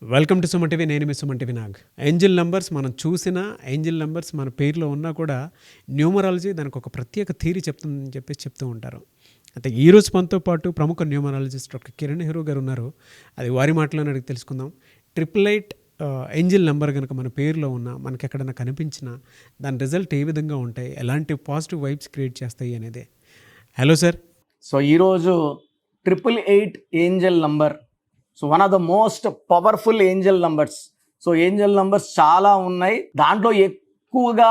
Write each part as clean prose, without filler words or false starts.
Welcome to Suman TV. నేను మీ Suman TV Nag. Angel numbers మనం చూసిన ఏంజిల్ నంబర్స్ మన పేరులో ఉన్నా కూడా న్యూమరాలజీ దానికి ఒక ప్రత్యేక థియరీ చెప్తుందని చెప్పేసి చెప్తూ ఉంటారు. అయితే ఈరోజు మనతో పాటు ప్రముఖ న్యూమరాలజిస్ట్ డాక్టర్ కిరణ్ హీరో గారు ఉన్నారు. అది వారి మాటలోనే అడిగి తెలుసుకుందాం. 888 ఏంజిల్ నెంబర్ కనుక మన పేరులో ఉన్నా మనకి ఎక్కడైనా కనిపించినా దాని రిజల్ట్ ఏ విధంగా ఉంటాయి, ఎలాంటి పాజిటివ్ వైబ్స్ క్రియేట్ చేస్తాయి అనేది. Hello sir. సో ఈరోజు 888 Angel number. So one of the most powerful Angel numbers. So Angel numbers చాలా ఉన్నాయి, దాంట్లో ఎక్కువగా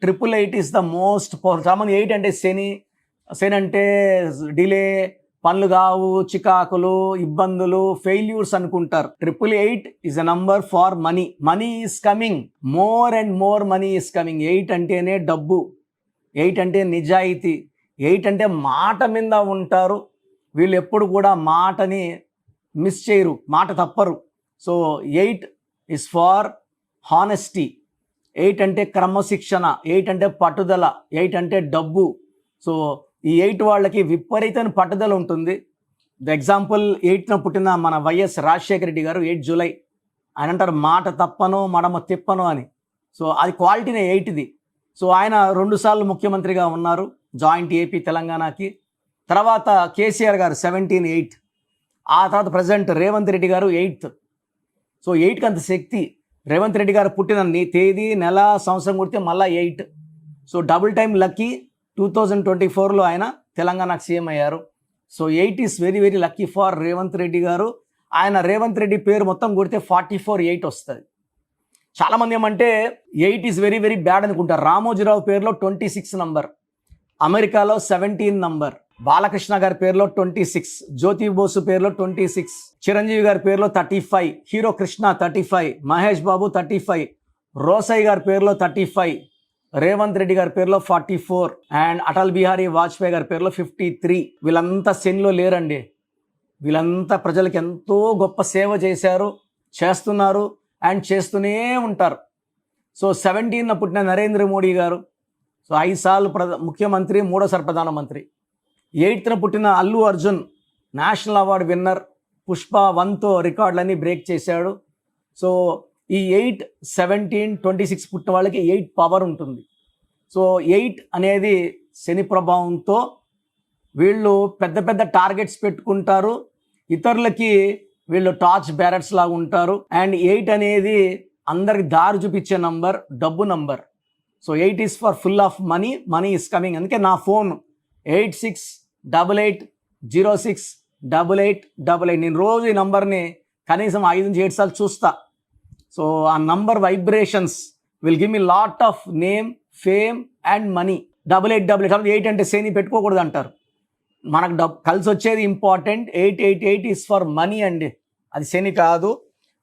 888 ఇస్ ద మోస్ట్ పవర్ఫుల్. చాలామంది 8 అంటే శని అంటే డిలే, పనులు కావు, చికాకులు, ఇబ్బందులు, ఫెయిల్యూర్స్ అనుకుంటారు. 888 is a number far money. Money is coming, more and more money is coming. 8 అంటేనే డబ్బు, 8 అంటే నిజాయితీ, 8 అంటే మాట మీద ఉంటారు. వీళ్ళు ఎప్పుడు కూడా మాటని మిస్ చేయరు, మాట తప్పరు. So 8 is for honesty. 8 అంటే క్రమశిక్షణ, 8 అంటే పట్టుదల, 8 అంటే డబ్బు. సో ఈ 8 వాళ్ళకి విపరీతమైన పట్టుదల ఉంటుంది. ద ఎగ్జాంపుల్ 8న పుట్టిన మన వైఎస్ రాజశేఖర రెడ్డి గారు 8 జూలై. ఆయన అంటారు మాట తప్పను మడమ తిప్పను అని. సో అది క్వాలిటీనే 8ది. సో ఆయన 2 సార్లు ముఖ్యమంత్రిగా ఉన్నారు, జాయింట్ ఏపీ తెలంగాణకి. తర్వాత కేసీఆర్ గారు 17/8. ఆ తర్వాత ప్రెసిడెంట్ రేవంత్ రెడ్డి గారు 8th. సో 8కి అంత శక్తి. రేవంత్ రెడ్డి గారు పుట్టిన తేదీ, నెల, సంవత్సరం కొడితే మళ్ళీ 8. So double time lucky. 2024లో ఆయన తెలంగాణకు సీఎం అయ్యారు. So 8 is very very lucky for Revanth Reddy garu. ఆయన రేవంత్ రెడ్డి పేరు మొత్తం కొడితే 44/8 వస్తుంది. చాలామంది ఏమంటే 8 ఈజ్ వెరీ వెరీ బ్యాడ్ అనుకుంటారు. రామోజీరావు పేరులో 26 నంబర్, అమెరికాలో 17 నంబర్, బాలకృష్ణ గారి పేరులో 26, జ్యోతి బోసు పేరులో 26, చిరంజీవి గారి పేరులో 35, హీరో కృష్ణ 35, మహేష్ బాబు 35, రోసయ్య గారి పేరులో 35, రేవంత్ రెడ్డి గారి పేరులో 44 అండ్ అటల్ బిహారీ వాజ్పేయి గారి పేరులో 53. వీళ్ళంతా శనిలో లేరండి. వీళ్ళంతా ప్రజలకు ఎంతో గొప్ప సేవ చేశారు, చేస్తున్నారు అండ్ చేస్తూనే ఉంటారు. సో 17న పుట్టిన నరేంద్ర మోడీ గారు, సో 5 సార్లు ముఖ్యమంత్రి, 3సారి ప్రధానమంత్రి. 8న పుట్టిన Allu Arjun, national award winner, Pushpa 1తో రికార్డులన్నీ బ్రేక్ చేశాడు. సో ఈ 8, 17, 26 పుట్టిన వాళ్ళకి 8 పవర్ ఉంటుంది. సో 8 అనేది శని ప్రభావంతో వీళ్ళు పెద్ద పెద్ద టార్గెట్స్ పెట్టుకుంటారు, ఇతరులకి వీళ్ళు టార్చ్ బ్యారర్స్ లాగా ఉంటారు. అండ్ 8 అనేది అందరికి దారి చూపించే నంబర్, డబ్బు number. So 8 is for full of money, money is coming. అందుకే నా ఫోన్ 8688068888. నేను రోజు ఈ నంబర్ని కనీసం 5 నుంచి 7 సార్లు చూస్తా. సో ఆ number vibrations will give me lot of name, fame and money. 8888 8 అంటే శని పెట్టుకోకూడదు అంటారు. మనకు కలిసి వచ్చేది ఇంపార్టెంట్. 888 ఈస్ ఫర్ మనీ అండి, అది శని కాదు.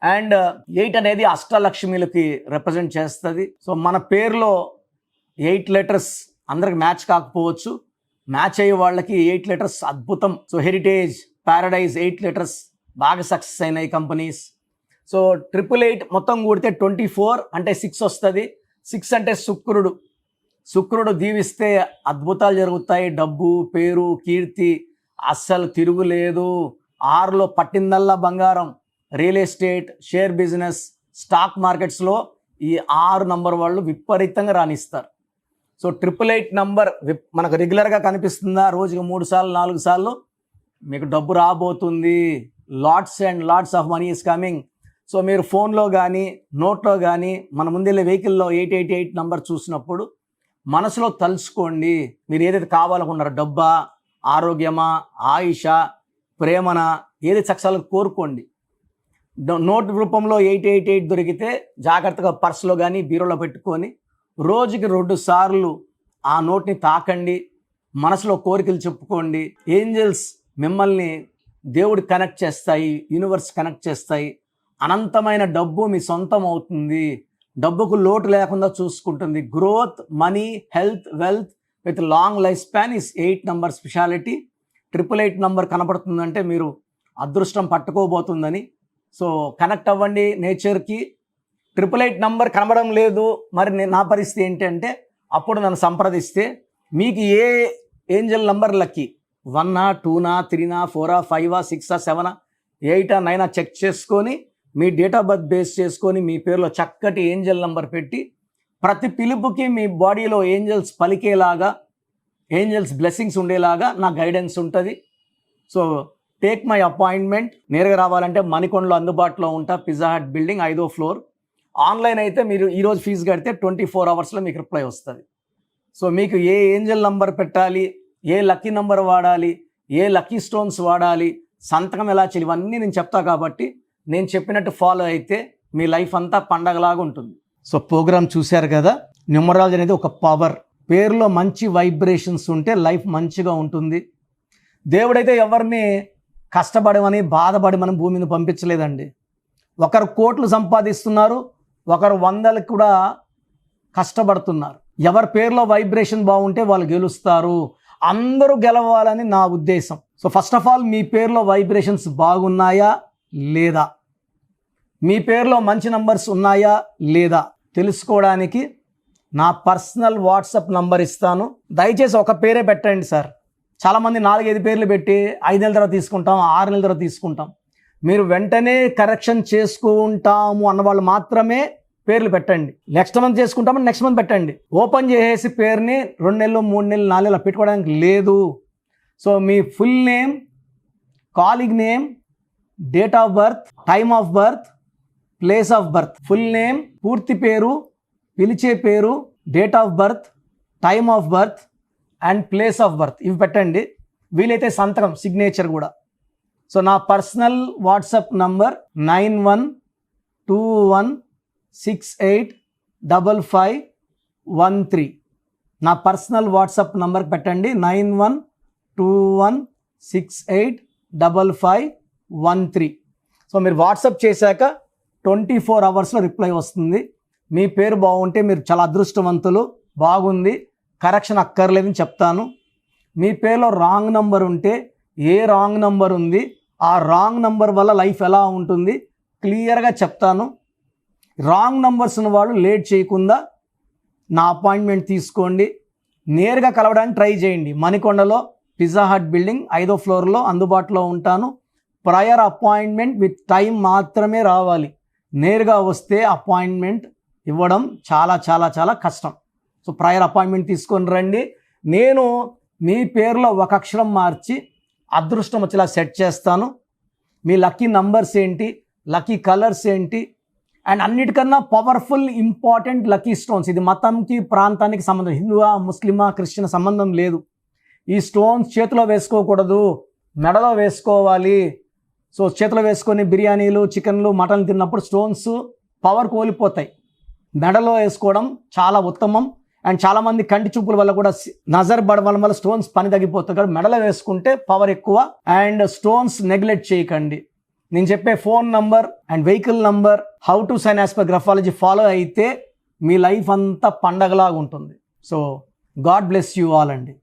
అండ్ 8 అనేది అష్టలక్ష్మిలకి రిప్రజెంట్ చేస్తుంది. సో మన పేరులో 8 లెటర్స్ అందరికి మ్యాచ్ కాకపోవచ్చు, మ్యాచ్ అయ్యే వాళ్ళకి 8 లెటర్స్ అద్భుతం. సో హెరిటేజ్, ప్యారడైజ్ 8 లెటర్స్ బాగా సక్సెస్ అయినాయి కంపెనీస్. సో 888 మొత్తం కూడితే 24 అంటే 6 వస్తుంది. 6 అంటే శుక్రుడు దీవిస్తే అద్భుతాలు జరుగుతాయి. డబ్బు, పేరు, కీర్తి అస్సలు తిరుగులేదు. 6లో పట్టిందల్లా బంగారం. Real estate, share business, stock మార్కెట్స్లో ఈ 6 నంబర్ వాళ్ళు విపరీతంగా రాణిస్తారు. సో 888 నంబర్ మనకు రెగ్యులర్గా కనిపిస్తుందా? రోజుకి 3 సార్లు 4 సార్లు మీకు డబ్బు రాబోతుంది. Lots and lots of money is coming. So మీరు ఫోన్లో కానీ నోట్లో కానీ మన ముందెళ్ళే వెహికల్లో 888 నంబర్ చూసినప్పుడు మనసులో తలుచుకోండి, మీరు ఏదైతే కావాలనుకున్నారో, డబ్బా, ఆరోగ్యమా, ఆయుష, ప్రేమన, ఏది సక్సెస్ఫుల్ కోరుకోండి. నోట్ రూపంలో 888 దొరికితే జాగ్రత్తగా పర్సులో కానీ బీరోలో పెట్టుకొని రోజుకి 2 సార్లు ఆ నోట్ని తాకండి, మనసులో కోరికలు చెప్పుకోండి. ఏంజల్స్ మిమ్మల్ని దేవుడు కనెక్ట్ చేస్తాయి, యూనివర్స్ కనెక్ట్ చేస్తాయి. అనంతమైన డబ్బు మీ సొంతం అవుతుంది. డబ్బుకు లోటు లేకుండా చూసుకుంటుంది. Growth, money, health, wealth with long life span is 8 number speciality. 888 number కనపడుతుందంటే మీరు అదృష్టం పట్టుకోబోతుందని. సో కనెక్ట్ అవ్వండి నేచర్కి. 888 నంబర్ కనబడడం లేదు, మరి నా పరిస్థితి ఏంటంటే అప్పుడు నన్ను సంప్రదిస్తే మీకు ఏ ఏంజల్ నంబర్ లక్కీ, 1, 2, 3, 4, 5, 6, 7, 8, 9 చెక్ చేసుకొని మీ డేట్ ఆఫ్ బర్త్ బేస్ చేసుకొని మీ పేరులో చక్కటి ఏంజల్ నంబర్ పెట్టి ప్రతి పిలుపుకి మీ బాడీలో ఏంజల్స్ పలికేలాగా, ఏంజల్స్ బ్లెస్సింగ్స్ ఉండేలాగా నా గైడెన్స్ ఉంటుంది. So take my appointment. నేరుగా రావాలంటే మణికొండలో అందుబాటులో ఉంటా, పిజ్జా హట్ బిల్డింగ్ 5వ ఫ్లోర్. ఆన్లైన్ అయితే మీరు ఈరోజు ఫీజు కడితే 24 అవర్స్లో మీకు రిప్లై వస్తుంది. సో మీకు ఏ ఏంజల్ నంబర్ పెట్టాలి, ఏ లక్కీ నంబర్ వాడాలి, ఏ లక్కీ స్టోన్స్ వాడాలి, సంతకం ఎలా చేయాలి, ఇవన్నీ నేను చెప్తా కాబట్టి నేను చెప్పినట్టు ఫాలో అయితే మీ లైఫ్ అంతా పండగలాగా ఉంటుంది. సో ప్రోగ్రామ్ చూశారు కదా. న్యూమరాలజీ అనేది ఒక పవర్. పేరులో మంచి వైబ్రేషన్స్ ఉంటే లైఫ్ మంచిగా ఉంటుంది. దేవుడైతే ఎవరిని కష్టపడమని బాధపడి మనం భూమి మీద పంపించలేదండి. ఒకరు కోట్లు సంపాదిస్తున్నారు, ఒకరు 100లకు కూడా కష్టపడుతున్నారు. ఎవరి పేరులో వైబ్రేషన్ బాగుంటే వాళ్ళు గెలుస్తారు. అందరూ గెలవాలని నా ఉద్దేశం. సో ఫస్ట్ ఆఫ్ ఆల్ మీ పేరులో వైబ్రేషన్స్ బాగున్నాయా లేదా, మీ పేరులో మంచి నంబర్స్ ఉన్నాయా లేదా తెలుసుకోవడానికి నా పర్సనల్ వాట్సాప్ నంబర్ ఇస్తాను. దయచేసి ఒక పేరే పెట్టండి సార్. చాలామంది 4-5 పేర్లు పెట్టి 5 నెలల తర్వాత తీసుకుంటాం, 6 నెలల తర్వాత తీసుకుంటాం. మీరు వెంటనే కరెక్షన్ చేసుకుంటాము అన్నవాళ్ళు మాత్రమే పేర్లు పెట్టండి. నెక్స్ట్ మంత్ చేసుకుంటామని నెక్స్ట్ మంత్ పెట్టండి. ఓపెన్ చేసేసి పేరుని 2 నెలలు 3 నెలలు 4 నెలలు పెట్టుకోవడానికి లేదు. So me full name, calling name, date of birth, time of birth, place of birth, full name, పూర్తి పేరు, పిలిచే పేరు, date of birth, time of birth and place of birth, ఇవి పెట్టండి. వీలైతే సంతకం, సిగ్నేచర్ కూడా. సో నా పర్సనల్ వాట్సాప్ నంబర్ 9121685513. నా పర్సనల్ వాట్సాప్ నంబర్ పెట్టండి 9121685513. సో మీరు వాట్సాప్ చేశాక 24 అవర్స్లో రిప్లై వస్తుంది. మీ పేరు బాగుంటే మీరు చాలా అదృష్టవంతులు. బాగుంది, కరెక్షన్ అక్కర్లేదని చెప్తాను. మీ పేరులో రాంగ్ నంబర్ ఉంటే ఏ రాంగ్ నంబర్ ఉంది, ఆ రాంగ్ నంబర్ వల్ల లైఫ్ ఎలా ఉంటుంది క్లియర్గా చెప్తాను. రాంగ్ నంబర్స్ ఉన్న వాళ్ళు లేట్ చేయకుండా నా అపాయింట్మెంట్ తీసుకోండి. నేరుగా కలవడానికి ట్రై చేయండి. మణికొండలో పిజ్జా హట్ బిల్డింగ్ 5వ ఫ్లోర్లో అందుబాటులో ఉంటాను. ప్రయర్ అపాయింట్మెంట్ విత్ టైం మాత్రమే రావాలి. నేరుగా వస్తే అపాయింట్మెంట్ ఇవ్వడం చాలా చాలా చాలా కష్టం. సో ప్రయర్ అపాయింట్మెంట్ తీసుకొని రండి. నేను మీ పేరులో ఒక అక్షరం మార్చి అదృష్టం వచ్చేలా సెట్ చేస్తాను. మీ లక్కీ నంబర్స్ ఏంటి, లక్కీ కలర్స్ ఏంటి, అండ్ అన్నిటికన్నా పవర్ఫుల్ ఇంపార్టెంట్ లక్కీ స్టోన్స్. ఇది మతంకి ప్రాంతానికి సంబంధం, హిందువా ముస్లిమా క్రిస్టియన్ సంబంధం లేదు. ఈ స్టోన్స్ చేతిలో వేసుకోకూడదు, మెడలో వేసుకోవాలి. సో చేతిలో వేసుకొని బిర్యానీలు, చికెన్లు, మటన్లు తిన్నప్పుడు స్టోన్స్ పవర్ కోల్పోతాయి. మెడలో వేసుకోవడం చాలా ఉత్తమం. అండ్ చాలామంది కంటి చూపుల వల్ల కూడా నజర్ పడడం వల్ల స్టోన్స్ పని తగ్గిపోతుంది. కాబట్టి మెడలో వేసుకుంటే పవర్ ఎక్కువ. అండ్ స్టోన్స్ నెగ్లెక్ట్ చేయకండి. నేను చెప్పే phone number and vehicle number, how to sign as per graphology follow అయితే మీ లైఫ్ అంతా పండగలాగా ఉంటుంది. So God bless you all అండి.